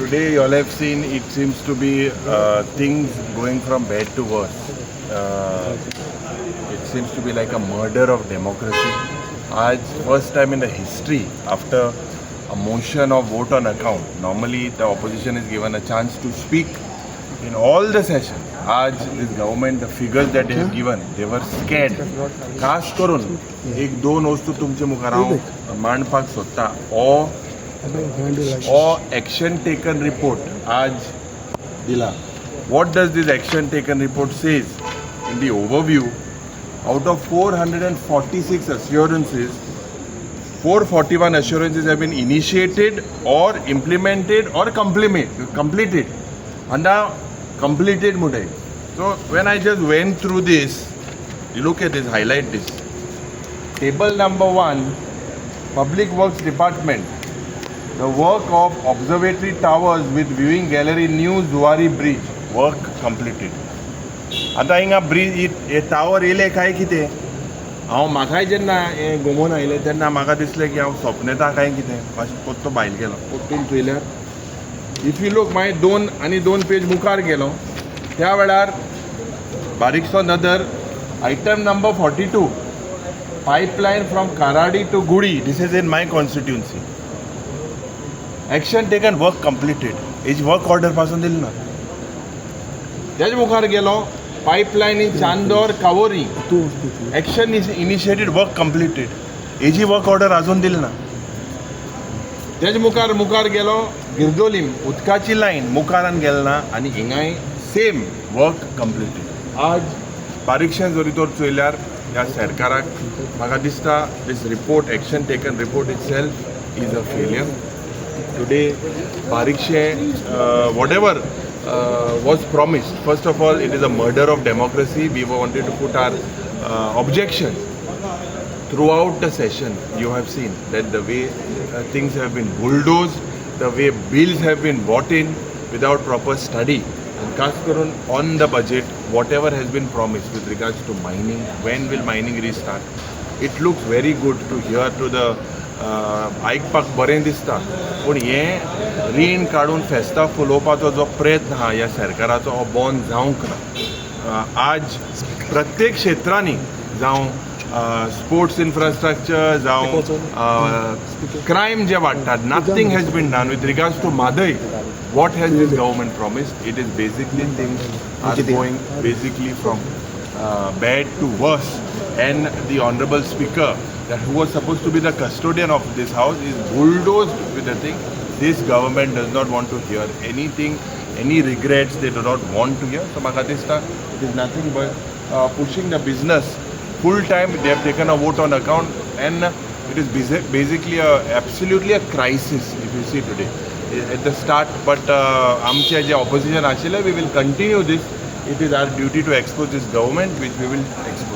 Today, you all have seen it seems to be things going from bad to worse. It seems to be like a murder of democracy. आज first time in the history after a motion of vote on account. Normally, the opposition is given a chance to speak in all the session. आज this government, the figures that they have given, they were scared. खास करून एक दोन वस्तू तुमचे मुखार हांव मांडपाक सोदता. or action taken report आज दिला. What does this action taken report says? In the overview, out of 446 assurances, 441 assurances have been initiated or implemented or completed. And now completed mudai. So when I just went through this, you look at this, highlight this. Table number 1, Public Works Department. The work of observatory towers with viewing gallery, new Zuari Bridge, work completed. आता हिंगा bridge हे tower येयले काय कितें हांव म्हाकाय जेन्ना हें घुमून आयलें तेन्ना म्हाका दिसलें की हांव सपनेता काय कितें अशें पोत्तो भायर गेलो. पोत्तून चोयल्यार इफ यू लूक मागीर दोन पेज मुखार गेलो त्या वेळार बारीकसो नदर item number 42 pipeline from Karadi to Gudi. This is in my constituency. Action taken work completed. हेजी वर्क ऑर्डर पासून दिली ना. तेज मुखार गेलो pipeline in Chandor Cavorim. Action is initiated work completed. हेजी वर्क ऑर्डर अजून दिली ना. तेज मुखार गेलो गिरदोलीम उदकाची लायन मुखारान गेल ना आनी हिंगाय सेम वर्क कंप्लीटेड. आज बारीकशें जरी तर चोयल्यार ह्या सरकाराक म्हाका दिसता this report action taken report it self is a failure. Today, Barikshe, whatever was promised, first of all, it is a murder of democracy. We wanted to put our objection throughout the session. You have seen that the way things have been bulldozed, the way bills have been bought in without proper study. And Kaskarun, on the budget, whatever has been promised with regards to mining, when will mining restart? It looks very good to hear to the आयकपाक बरें दिसता पूण हें रीण काडून फेस्तां फुलोवपाचो जो प्रयत्न आहा ह्या सरकाराचो हो बंद जावंक ना. आज प्रत्येक क्षेत्रांनी जावं स्पोर्ट्स इन्फ्रास्ट्रक्चर जावं क्रायम जे वाडटात nothing has been done with regards to Mhadei. What has this government promised? It is basically things are going basically from bad to worse. And the honorable speaker that who was supposed to be the custodian of this house is bulldozed with the thing. This government does not want to hear anything, any regrets they do not want to hear. So Makatista, it is nothing but pushing the business full time. They have taken a vote on account and it is basically absolutely a crisis if you see today at the start. But amche je opposition ashile, we will continue this. It is our duty to expose this government, which we will expose.